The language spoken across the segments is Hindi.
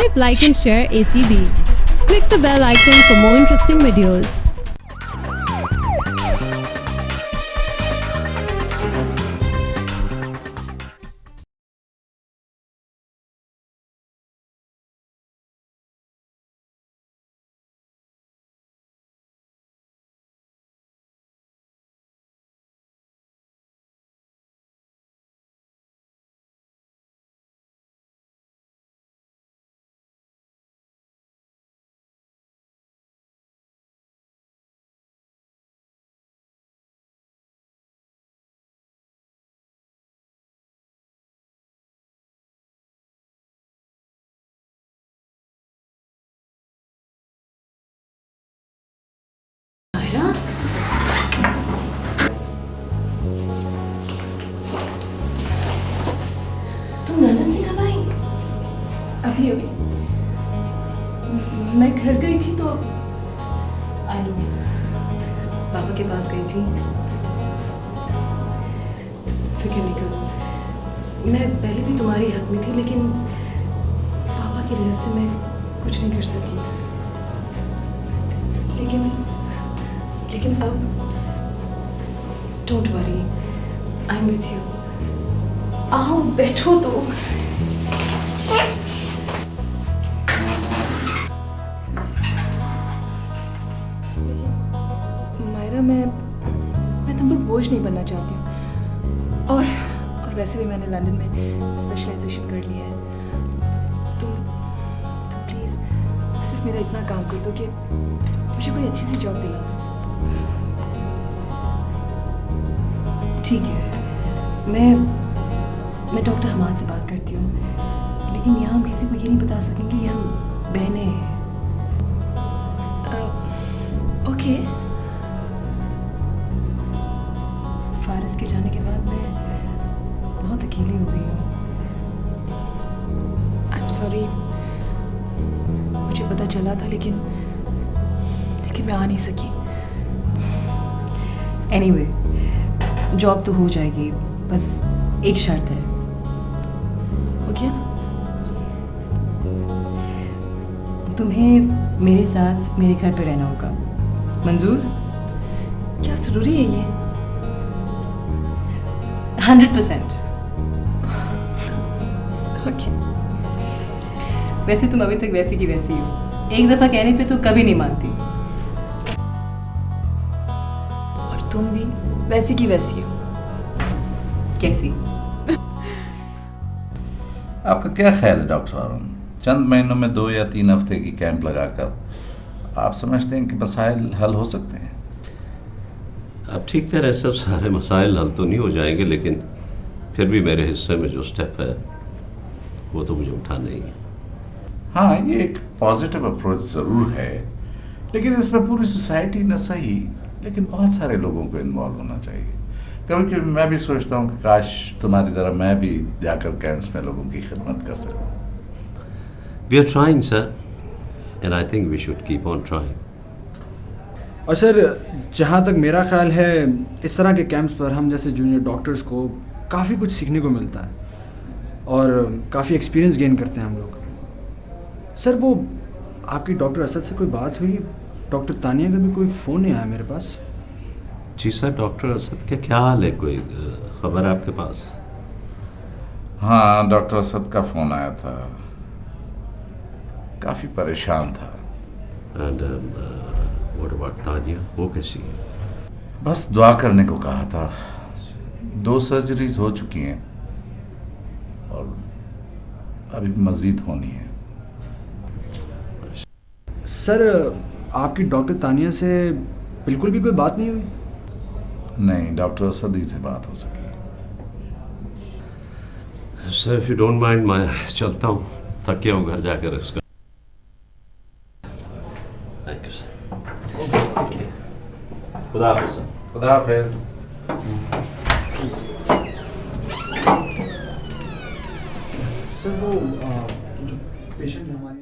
Subscribe, like and share ACB. Click the bell icon for more interesting videos. तुम लंदन से कब आई? अभी अभी मैं घर गई थी तो आई नो, पापा के पास गई थी। फिक्र नहीं करो, मैं पहले भी तुम्हारी हक में थी, लेकिन पापा की वजह से मैं कुछ नहीं कर सकी। लेकिन अब don't worry, I am with you. आओ बैठो तो। मायरा, मैं तुम पर बोझ नहीं बनना चाहती हूँ, और वैसे भी मैंने लंदन में स्पेशलाइजेशन कर लिया है। तुम प्लीज सिर्फ मेरा इतना काम कर दो कि मुझे कोई अच्छी सी जॉब दिला दो। ठीक है, मैं डॉक्टर हमाद से बात करती हूँ, लेकिन यहाँ हम किसी को ये नहीं बता सकेंगे कि हम बहनें हैं। ओके। फारिस के जाने के बाद मैं बहुत अकेली हो गई हूँ। आई एम सॉरी, मुझे पता चला था, लेकिन मैं आ नहीं सकी। एनीवे, जॉब तो हो जाएगी, बस एक शर्त है। ओके। तुम्हें मेरे साथ मेरे घर पे रहना होगा, मंजूर? क्या जरूरी है ये? 100%। ओके। वैसे तुम अभी तक वैसी की वैसी हो, एक दफा कहने पे तो कभी नहीं मानती। और तुम भी वैसी की वैसी हो। कैसी? आपका क्या ख्याल है डॉक्टर अरुण, चंद महीनों में 2 या 3 हफ्ते की कैंप लगाकर आप समझते हैं कि मसाइल हल हो सकते हैं? आप ठीक कह रहे हैं, सब सारे मसाइल हल तो नहीं हो जाएंगे, लेकिन फिर भी मेरे हिस्से में जो स्टेप है वो तो मुझे उठाना ही है। हाँ, ये एक पॉजिटिव अप्रोच ज़रूर है, लेकिन इसमें पूरी सोसाइटी न सही, लेकिन बहुत सारे लोगों को इन्वॉल्व होना चाहिए। कभी कभी मैं भी सोचता हूँ कि काश तुम्हारी तरह मैं भी जाकर कैंप्स में लोगों की खिदमत कर सकूँ। We are trying sir, and I think we should keep on trying. और सर, जहाँ तक मेरा ख्याल है, इस तरह के कैंप्स पर हम जैसे जूनियर डॉक्टर्स को काफ़ी कुछ सीखने को मिलता है और काफ़ी एक्सपीरियंस गेन करते हैं हम लोग। सर, वो आपकी डॉक्टर असद से कोई बात हुई? डॉक्टर तानिया का भी कोई फ़ोन नहीं आया मेरे पास। जी सर, डॉक्टर असद का क्या हाल है, कोई खबर है आपके पास? हाँ, डॉक्टर असद का फ़ोन आया था, काफ़ी परेशान था। एंड व्हाट अबाउट तानिया, वो कैसी है? बस दुआ करने को कहा था। 2 सर्जरीज हो चुकी हैं और अभी मज़ीद होनी है। सर, आपकी डॉक्टर तानिया से बिल्कुल भी कोई बात नहीं हुई? नहीं, डॉक्टर असद ही से बात हो सकी। Sir if you don't mind, मैं चलता हूँ, थक गया हूँ, घर जाकर रेस्ट कर। Thank you sir. खुदा हाफिज़ सर। खुदा हाफिज़। सर, वो जो पेशेंट हमारे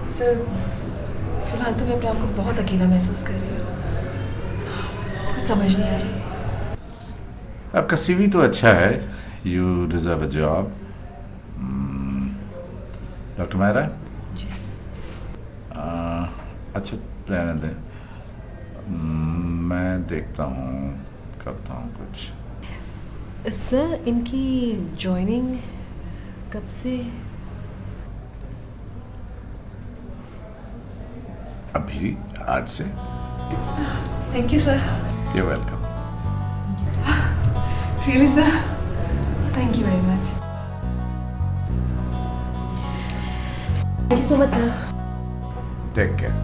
सर, फिलहाल तो मैं अपने आप को बहुत अकेला महसूस कर रही हूँ। कुछ समझ नहीं आ रही। आपका सीवी तो अच्छा है, You deserve a job. Doctor Myra, अच्छा रहने दें, मैं देखता हूँ, करता हूँ कुछ। सर, इनकी जॉइनिंग कब से? अभी, आज से। Thank you sir. You're welcome. Really sir, thank you very much. Thank you so much sir. Take care.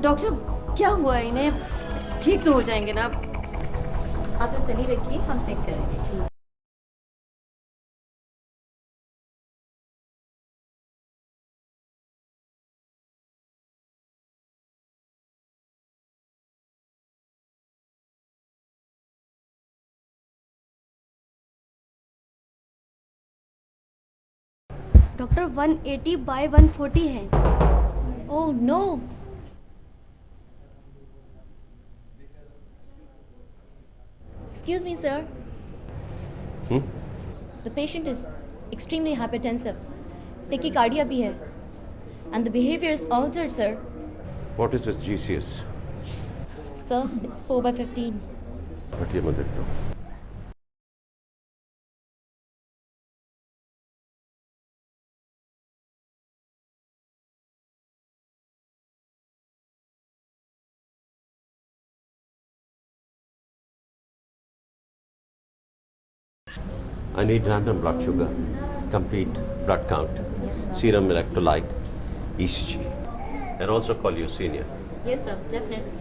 Doctor, क्या हुआ इन्हें? ठीक तो हो जाएंगे ना? आप तसल्ली रखिए, हम चेक करेंगे। डॉक्टर 180 बाय 140 है। Oh no. Excuse me, sir. The patient is extremely hypertensive. Tachycardia भी है. And the behavior is altered, sir. What is his GCS? Sir, it's 4/15. हटिए, मैं देखता हूँ। I need random blood sugar, complete blood count, serum electrolyte, ECG, and also call your senior. Yes, sir, definitely.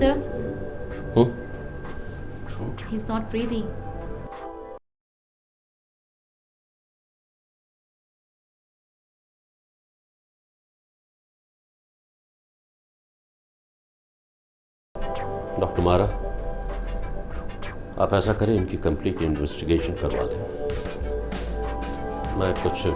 Sir? He's not breathing. Doctor मारा, आप ऐसा करें, इनकी कंप्लीट इन्वेस्टिगेशन करवा लें। मैं कुछ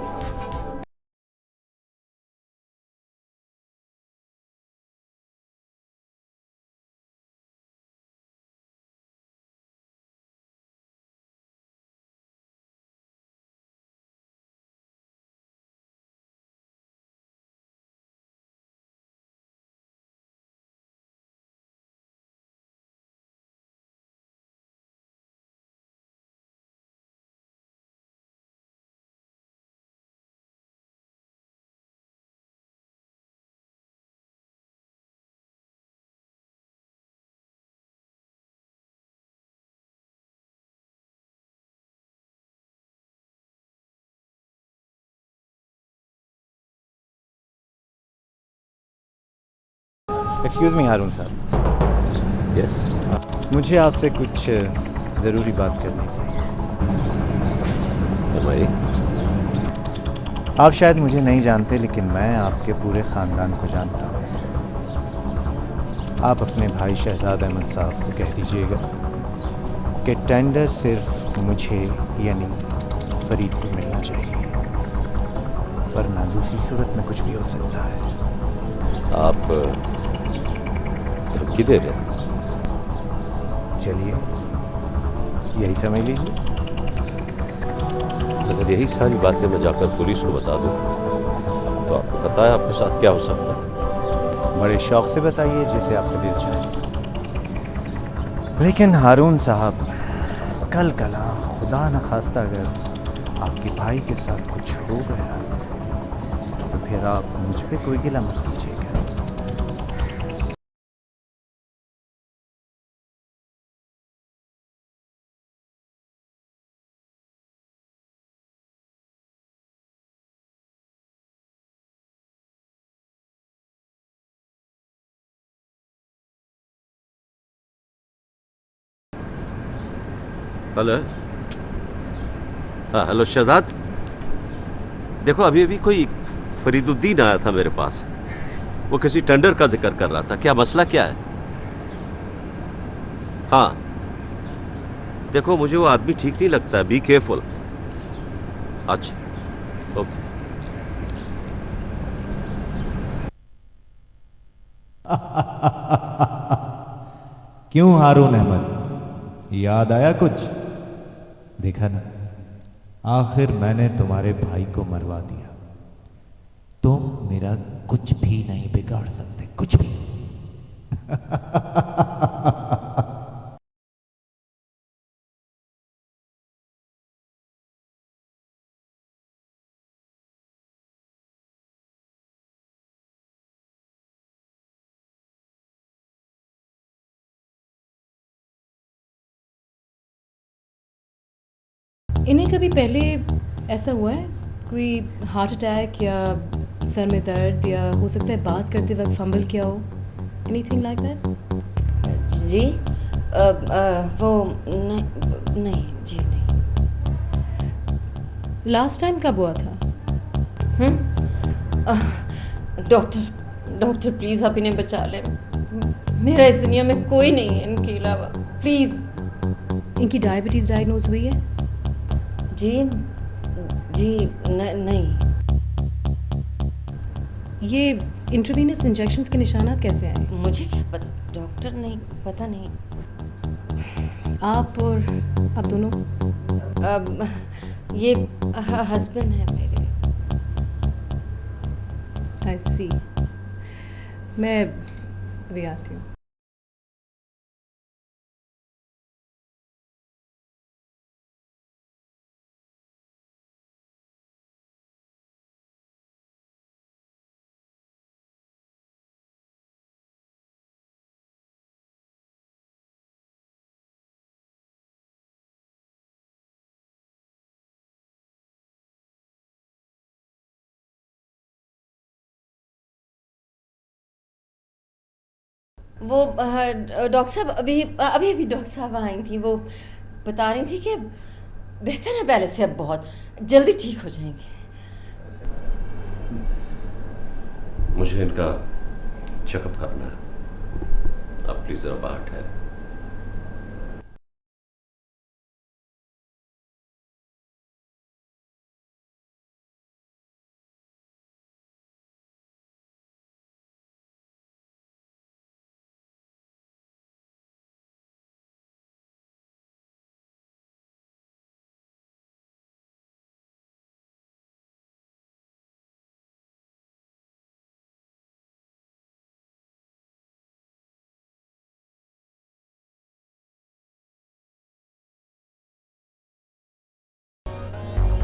एक्सक्यूज़ मी हारून साहब। यस, मुझे आपसे कुछ ज़रूरी बात करनी थी। भाई। आप शायद मुझे नहीं जानते, लेकिन मैं आपके पूरे ख़ानदान को जानता हूँ। आप अपने भाई शहजाद अहमद साहब को कह दीजिएगा कि टेंडर सिर्फ मुझे यानी फरीद को मिलना चाहिए, वरना दूसरी सूरत में कुछ भी हो सकता है। आप धमकी दे रहे हैं? चलिए यही समझ लीजिए। अगर यही सारी बातें मैं जाकर पुलिस को बता दूं तो आपको पता है आपके साथ क्या हो सकता है? बड़े शौक से बताइए, जैसे आपका दिल चाहे। लेकिन हारून साहब, कल कला खुदा न खास्ता अगर आपके भाई के साथ कुछ हो गया तो फिर आप मुझ पे कोई गिला मत कीजिएगा। हेलो। हाँ हेलो शहजाद, देखो अभी अभी कोई फरीदुद्दीन आया था मेरे पास। वो किसी टेंडर का जिक्र कर रहा था। क्या मसला क्या है? हाँ देखो, मुझे वो आदमी ठीक नहीं लगता है। Be careful. अच्छा ओके। क्यों हारून अहमद, याद आया कुछ? देखा ना, आखिर मैंने तुम्हारे भाई को मरवा दिया। तुम मेरा कुछ भी नहीं बिगाड़ सकते, कुछ भी। इन्हें कभी पहले ऐसा हुआ है? कोई हार्ट अटैक या सर में दर्द, या हो सकता है बात करते वक्त फंबल किया हो? Anything like that? जी वो नहीं, नहीं जी नहीं। लास्ट टाइम कब हुआ था? डॉक्टर प्लीज़ आप इन्हें बचा लें। मेरा इस दुनिया में कोई नहीं है इनके अलावा, प्लीज़। इनकी डायबिटीज़ डायग्नोज हुई है? जी नहीं। ये इंट्रावीनस इंजेक्शंस के निशानात कैसे आए? मुझे क्या पता डॉक्टर, नहीं पता नहीं। आप और आप दोनों? ये हस्बैंड है मेरे। आई सी। मैं अभी आती हूँ। वो डॉक्टर साहब अभी डॉक्टर साहब आई थी। वो बता रही थी कि बेहतर है पहले से, अब बहुत जल्दी ठीक हो जाएंगे। मुझे इनका चेकअप करना है। आप प्लीज जरा बाहर ठहरें।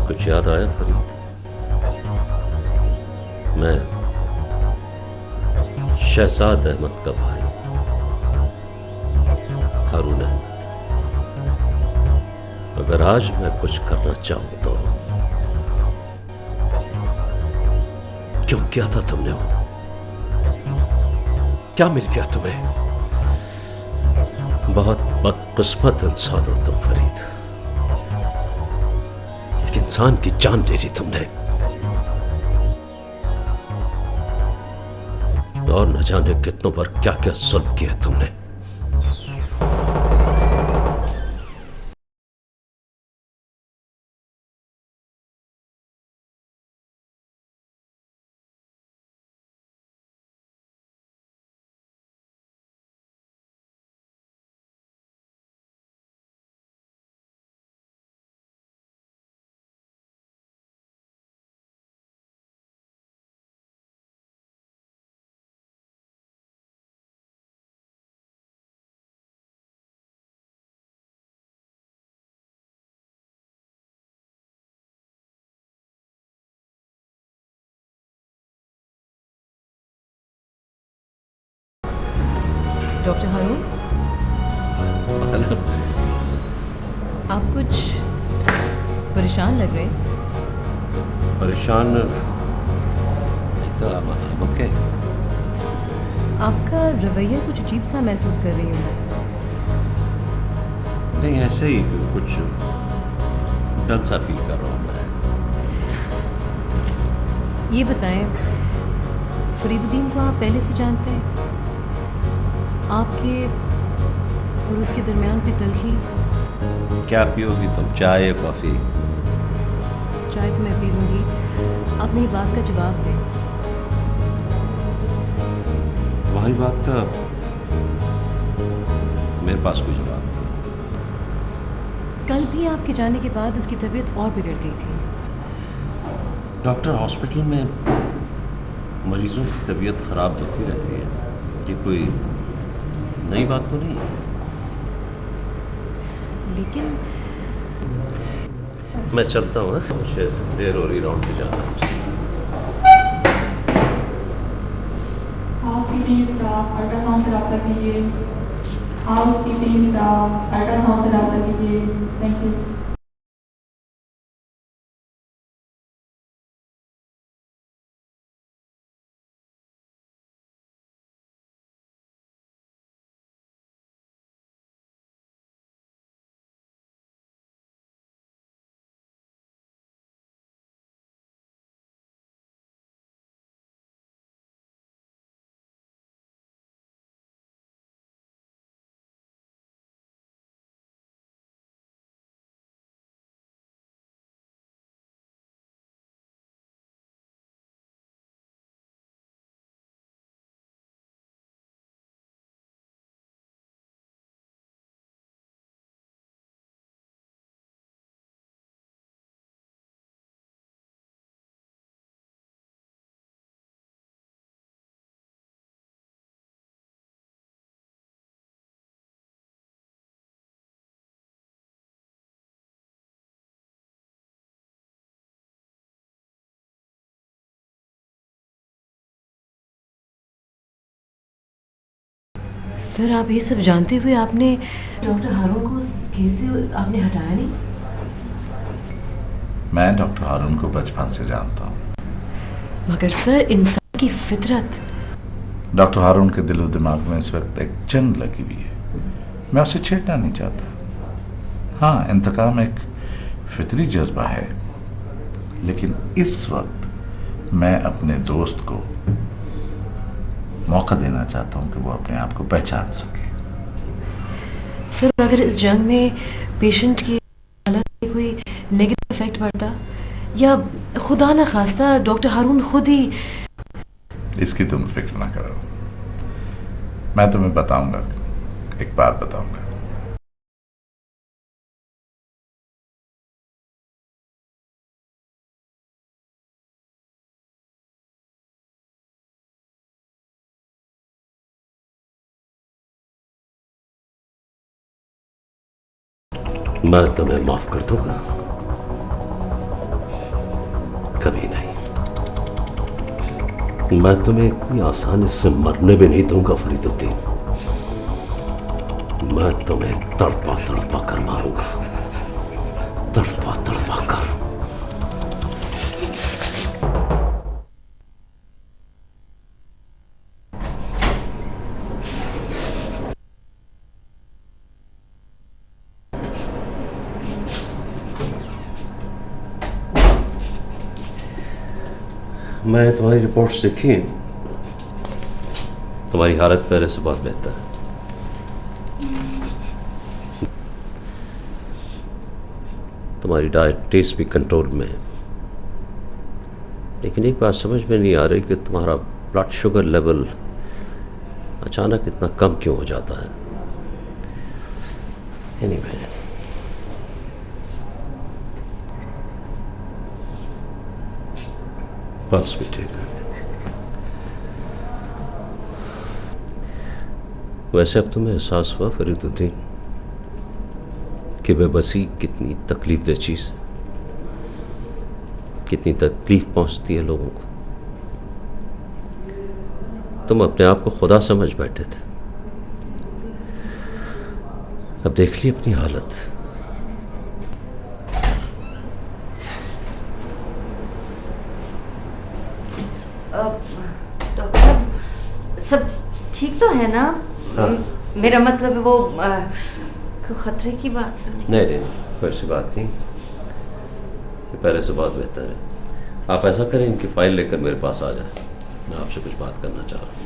कुछ याद आया फरीद? मैं शहजाद अहमद का भाई हारून अहमद। अगर आज मैं कुछ करना चाहूं तो क्यों किया था तुमने? वो क्या मिल गया तुम्हें? बहुत बदकिस्मत इंसान हो तुम फरीद। ये एक इंसान की जान ले ली तुमने, और न जाने कितनों पर क्या क्या जुल्म किया तुमने। डॉक्टर हारून, आप कुछ परेशान लग रहे हैं। परेशान? ओके। आपका रवैया कुछ अजीब सा महसूस कर रही हूँ मैं। नहीं, ऐसे ही कुछ डल सा फील कर रहा हूँ मैं। ये बताएं, फरीदुद्दीन को आप पहले से जानते हैं? आपके और उसके दरमियान कोई तलखी? क्या पियोगी तुम, चाय या कॉफी? चाय तो मैं पी लूँगी, आप मेरी बात का जवाब दें। तुम्हारी बात का मेरे पास कोई जवाब नहीं। कल भी आपके जाने के बाद उसकी तबीयत और बिगड़ गई थी। डॉक्टर, हॉस्पिटल में मरीजों की तबीयत खराब होती रहती है, ये कोई नई बात तो नहीं है। लेकिन मैं चलता हूँ, मुझे देर हो रही, राउंड पे जाना है। हाउसकीपिंग स्टाफ अल्ट्रासाउंड से रब्ता कीजिए। हाउसकीपिंग स्टाफ अल्ट्रासाउंड से रब्ता कीजिए। Thank you. सर, आप ये सब जानते हुए आपने डॉक्टर हारून को उस केस से आपने हटाया नहीं? मैं डॉक्टर हारून को बचपन से जानता हूँ। मगर सर, इंसान की फितरत। डॉक्टर हारून के दिलो दिमाग में इस वक्त एक जंग लगी हुई है। मैं उसे छेड़ना नहीं चाहता। हाँ, इंतकाम एक फितरी जज्बा है, लेकिन इस वक्त मैं अपने दोस्त को मौका देना चाहता हूं कि वो अपने आप को पहचान सके। सर, अगर इस जंग में पेशेंट की हालत में कोई नेगेटिव इफेक्ट पड़ता, या खुदा न खास्ता डॉक्टर हारून खुद ही... इसकी तुम फिक्र ना करो, मैं तुम्हें बताऊंगा, एक बात बताऊंगा। मैं तुम्हें माफ कर दूंगा, कभी नहीं। मैं तुम्हें इतनी आसानी से मरने भी नहीं दूंगा फरीदुद्दीन। मैं तुम्हें तड़पा तड़पा कर मारूंगा, तड़पा तड़पा कर। मैंने तुम्हारी रिपोर्ट्स देखी हैं। तुम्हारी हालत पहले से बहुत बेहतर है। तुम्हारी डायबिटीज भी कंट्रोल में है, लेकिन एक बात समझ में नहीं आ रही कि तुम्हारा ब्लड शुगर लेवल अचानक इतना कम क्यों हो जाता है। एनीवे, बस भी ठीक है। वैसे अब तुम्हें एहसास हुआ फरीदुद्दीन कि बेबसी कितनी तकलीफदेह चीज़ है, कितनी तकलीफ पहुंचती है लोगों को। तुम अपने आप को खुदा समझ बैठे थे, अब देख ली अपनी हालत। डॉक्टर साहब, सब ठीक तो है ना? हाँ। मेरा मतलब वो कोई खतरे की बात तो नहीं? नहीं, कोई ऐसी बात नहीं, ये पहले से बहुत बेहतर है। आप ऐसा करें, इनकी फाइल लेकर मेरे पास आ जाए, मैं आपसे कुछ बात करना चाह रहा हूँ।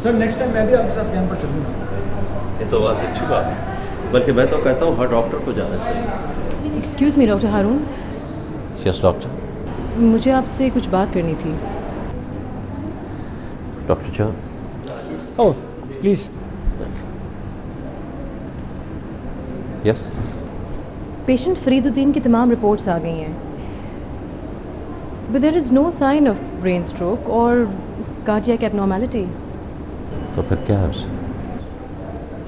सर नेक्स्ट टाइम मैं भी आपके साथ कैंप पर चलूँगा। ये तो बहुत अच्छी बात है, बल्कि मैं तो कहता हूँ हर डॉक्टर को जाना चाहिए। Excuse me doctor Haroon, yes doctor. मुझे आपसे कुछ बात करनी थी। Doctor John. Oh please. Yes. Patient Fariduddin की तमाम रिपोर्ट्स आ गई हैं, but there is no sign of brain stroke और कार्डियक एबनॉर्मेलिटी। तो फिर क्या है उसे?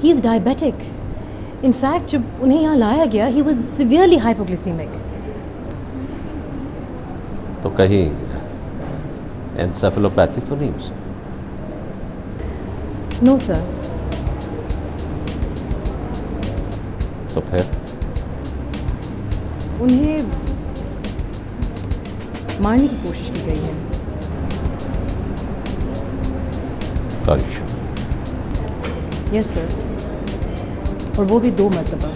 He is diabetic. In fact जब उन्हें यहाँ लाया गया ही वॉज सिवियरली हाइपोग्लिसीमिक। तो कहीं एन्सेफेलोपैथी तो नहीं उसे? No sir. तो फिर उन्हें मारने की कोशिश की गई है। यस सर, और वो भी 2 मरतबा।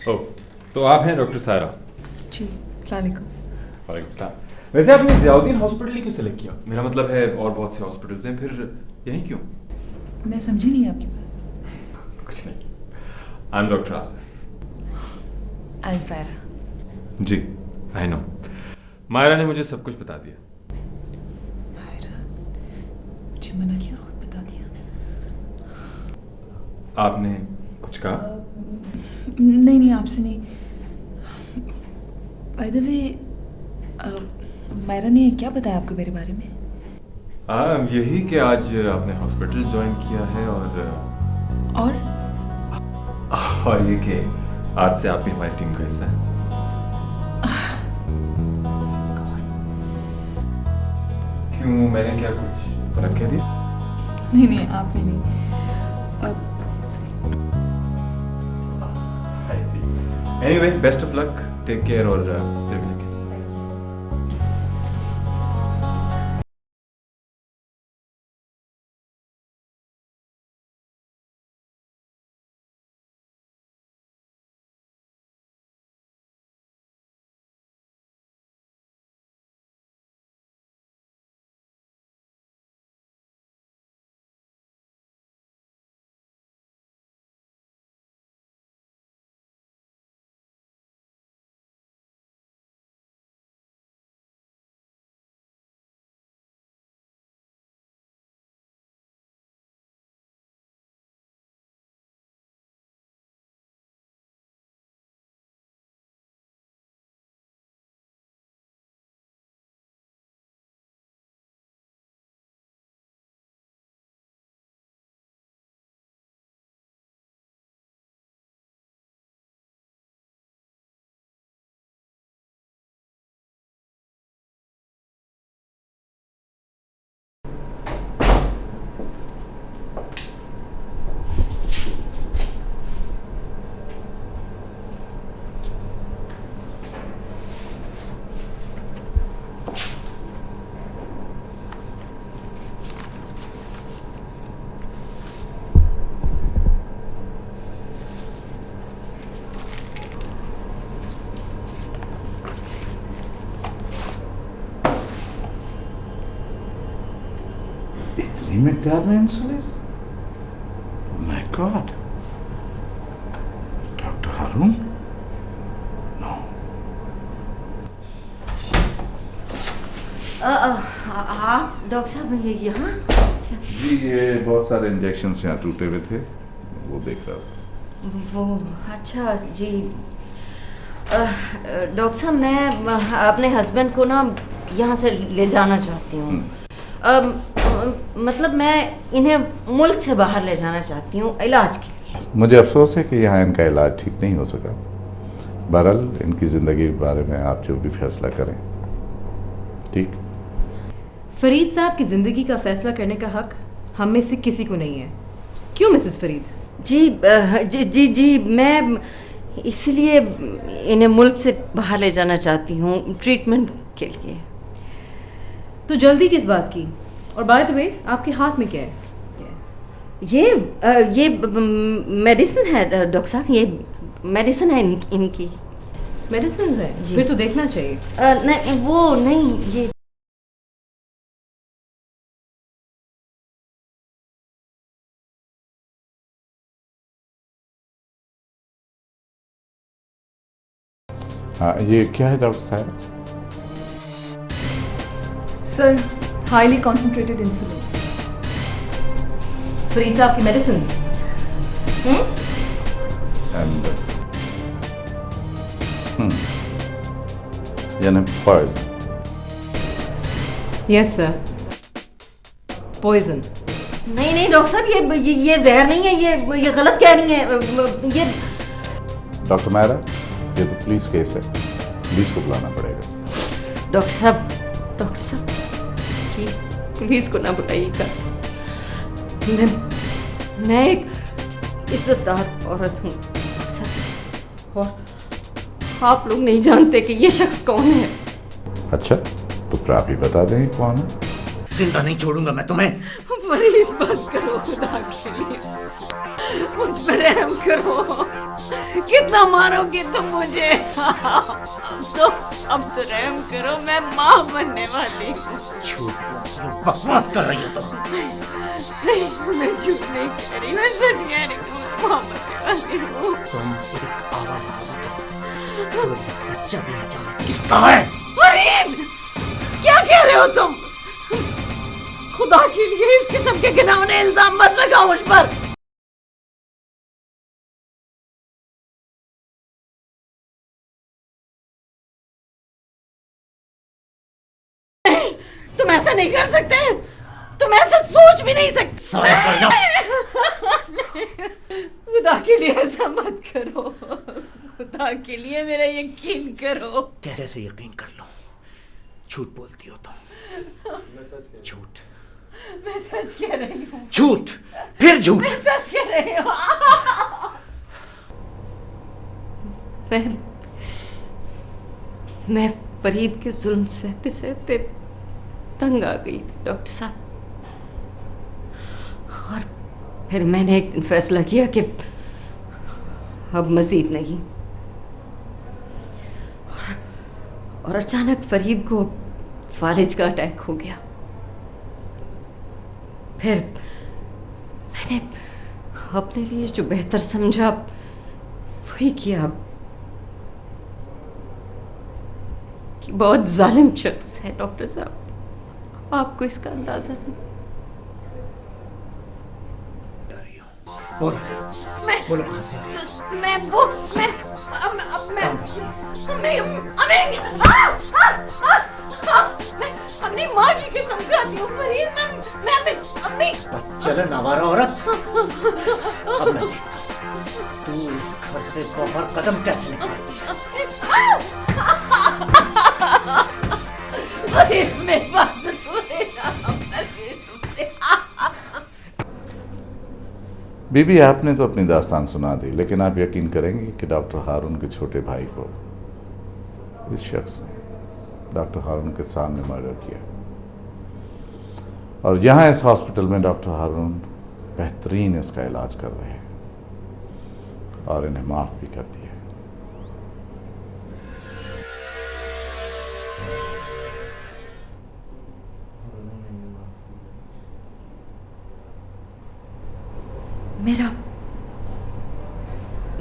ओह, तो आप हैं डॉक्टर सारा? जी, अस्सलाम वालेकुम। वालेकुम सलाम। वैसे आपने ज़ियाउद्दीन हॉस्पिटल ही क्यों सेलेक्ट किया? मेरा मतलब है और बहुत से हॉस्पिटल्स हैं, फिर यहीं क्यों? मैं समझी नहीं आपकी बात। कुछ नहीं। I am doctor Asif. I am Saira. जी, आई नो। मायरा ने मुझे सब कुछ बता दिया। मायरा मुझे मना किया और खुद बता दिया। आपने कुछ कहा? नहीं आपसे नहीं। बाय द वे, मायरा ने क्या बताया आपको मेरे बारे में? यही कि आज आपने हॉस्पिटल ज्वाइन किया है और ये कि आज से आप भी हमारी टीम का हिस्सा हैं। क्यों, मैंने क्या कुछ गलत कह दिया? नहीं आपने नहीं। I see. Anyway, best of luck. Take care और फिर मिलेंगे। सही मिकदार में insulin? My God, doctor Haroon? No. आप डॉक्टर साहब ये यहाँ? जी ये बहुत सारे इंजेक्शन यहाँ टूटे हुए थे, वो देख रहा था। वो अच्छा जी। डॉक्टर साहब मैं अपने हस्बैंड को ना यहाँ से ले जाना चाहती हूँ। मतलब मैं इन्हें मुल्क से बाहर ले जाना चाहती हूँ इलाज के लिए। मुझे अफसोस है कि यहाँ इनका इलाज ठीक नहीं हो सका। बहरहाल इनकी ज़िंदगी के बारे में आप जो भी फैसला करें। ठीक। फरीद साहब की ज़िंदगी का फैसला करने का हक हम में से किसी को नहीं है, क्यों मिसेस फरीद? जी मैं इसलिए इन्हें मुल्क से बाहर ले जाना चाहती हूँ ट्रीटमेंट के लिए। तो जल्दी किस बात की? और बाय द वे आपके हाथ में क्या है? ये मेडिसिन है डॉक्टर साहब, ये मेडिसिन है इनकी। मेडिसिन है? फिर तो देखना चाहिए। नहीं वो नहीं, ये हाँ ये क्या है डॉक्टर साहब? Sir highly concentrated insulin. Farid साहब की मेडिसिन। यानी पॉइजन? Yes sir, poison. नहीं डॉक्टर साहब ये जहर नहीं है, ये गलत कह रही हैं। ये डॉक्टर मायरा, ये तो पुलिस केस है, पुलिस को बुलाना पड़ेगा। डॉक्टर साहब प्लीज पुलिस को ना बुलाइएगा। मैं एक इज्जतदार औरत हूँ डॉक्टर साहब, और आप लोग नहीं जानते कि ये शख्स कौन है। अच्छा तो फिर आप ही बता दें कौन है। जिंदा नहीं छोड़ूंगा मैं तुम्हें। फरीद बस करो खुदा के लिए, मुझ पर रहम करो। कितना मारोगे तुम मुझे? तो अब तो रहम करो, मैं माँ बनने वाली हूँ। बकवास कर रही हो तुम। नहीं मैं झूठ नहीं कह रही, मैं सच कह रही हूँ, माँ बनने वाली हूँ। तुम एक आवाज बच्चा भी अचानक किसका है? फरीद क्या कह रहे हो तुम? खुदा के लिए इस किस्म के घिनौने इल्जाम मत लगाओ मुझ पर। तुम ऐसा नहीं कर सकते, तुम ऐसा सोच भी नहीं सकते। खुदा के लिए ऐसा मत करो, खुदा के लिए मेरा यकीन करो। कैसे यकीन कर लो? झूठ बोलती हो तुम। झूठ। मैं सच कह रही हूँ। झूठ, फिर झूठ। मैं सच कह रही हूँ। मैं फरीद के जुल्म सहते सहते तंग आ गई थी डॉक्टर साहब, और फिर मैंने एक दिन फैसला किया कि अब मजीद नहीं। और अचानक फरीद को फालिज का अटैक हो गया। फिर मैंने अपने लिए जो बेहतर समझा वही किया। कि बहुत जालिम शख्स है डॉक्टर साहब, आपको इसका अंदाजा नहीं। बोलो बोलो। अपनी माँ की कसम खाती हूँ फरीद, मैं अपनी चले नवारा औरत। अब मैं तू घर से बाहर कदम कैसे फरीद मेरे पास बीबी आपने तो अपनी दास्तान सुना दी, लेकिन आप यकीन करेंगे कि डॉक्टर हारून के छोटे भाई को इस शख्स ने डॉक्टर हारून के सामने मर्डर किया, और यहाँ इस हॉस्पिटल में डॉक्टर हारून बेहतरीन इसका इलाज कर रहे हैं और इन्हें माफ़ भी कर दिया।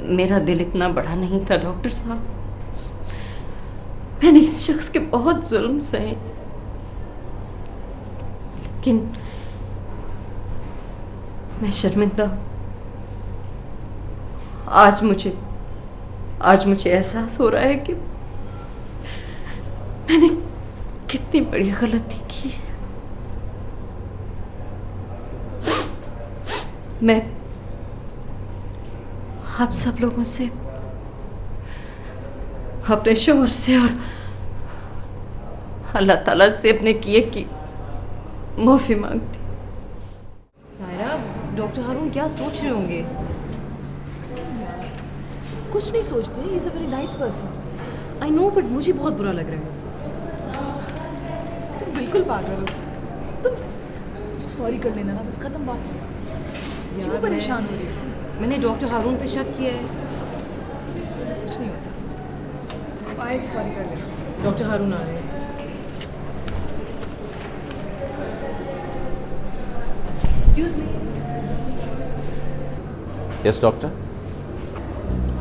मेरा दिल इतना बड़ा नहीं था डॉक्टर साहब। मैंने इस शख्स के बहुत जुल्म सहे, लेकिन मैं शर्मिंदा हूं। आज मुझे एहसास हो रहा है कि मैंने कितनी बड़ी गलती की है। मैं आप सब लोगों से, अपने शोहर से और अल्लाह ताला से अपने किए की माफी मांगती। सायरा, डॉक्टर हारून क्या सोच रहे होंगे? कुछ नहीं सोचते, he is a very nice person. I know, but मुझे बहुत बुरा लग रहा है। तुम बिल्कुल पागल हो, तुम उसको सॉरी कर लेना ना, बस खत्म बात। क्यों परेशान हो रही है? मैंने डॉक्टर हारून पे शक किया है। कुछ नहीं होता, तुम आए तो सॉरी कर लेना। डॉक्टर हारून आ रहे हैं। Excuse me. Yes doctor.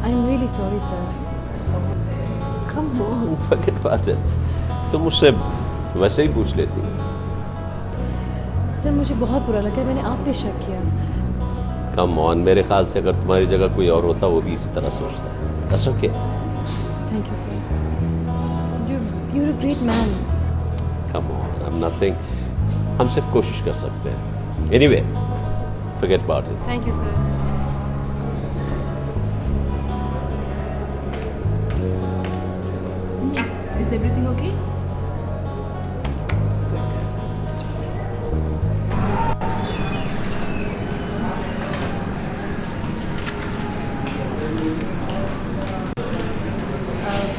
I am really sorry sir. Come on, forget about it. तुम मुझसे वैसे ही पूछ लेती। सर मुझे बहुत बुरा लगा, मैंने आप पे शक किया। कम ऑन, मेरे ख्याल से अगर तुम्हारी जगह कोई और होता वो भी इसी तरह सोचता। That's okay. Thank you sir. You're a great man. Come on, I'm nothing. हम सिर्फ कोशिश कर सकते हैं। Anyway, forget about it. Thank you, sir. Is everything okay?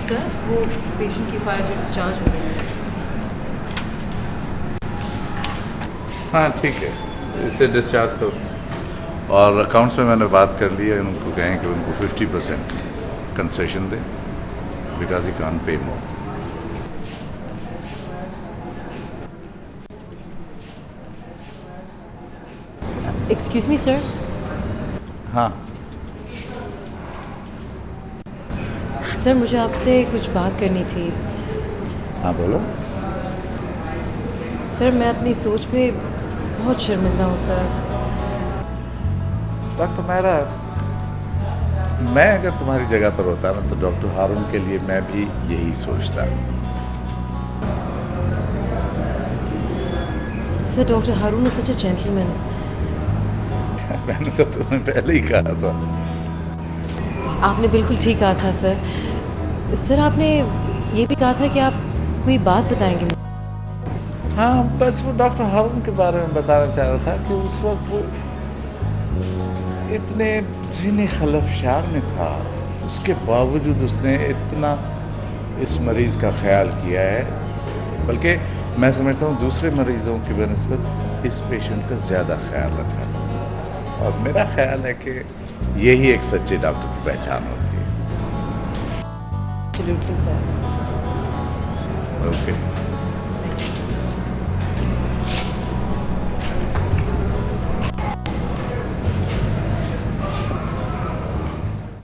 Sir, वो पेशेंट की फाइल जो डिस्चार्ज हो गई है। हाँ ठीक है, इसे डिस्चार्ज करो। और अकाउंट्स में मैंने बात कर ली है, उनको कहें कि उनको 50% कंसेशन दें, because he can't pay more. Excuse me sir. हाँ सर, मुझे आपसे कुछ बात करनी थी। हाँ बोलो। सर, मैं अपनी सोच पे बहुत शर्मिंदा हूँ सर। डॉक्टर मेहरा, मैं अगर तुम्हारी जगह पर होता ना तो डॉक्टर हारून के लिए मैं भी यही सोचता। Sir, doctor Haroon is such a gentleman. मैंने तो तुम्हें पहले ही कहा था। आपने बिल्कुल ठीक कहा था सर। सर, आपने ये भी कहा था कि आप कोई बात बताएंगे। हाँ, बस वो डॉक्टर हारून के बारे में बताना चाह रहा था कि उस वक्त वो इतने ज़हनी खलफशार में था, उसके बावजूद उसने इतना इस मरीज़ का ख्याल किया है, बल्कि मैं समझता हूँ दूसरे मरीज़ों की बनिस्बत इस पेशेंट का ज़्यादा ख्याल रखा। और मेरा ख्याल है कि यही एक सच्चे डॉक्टर की पहचान होती है। Absolutely sir. ओके।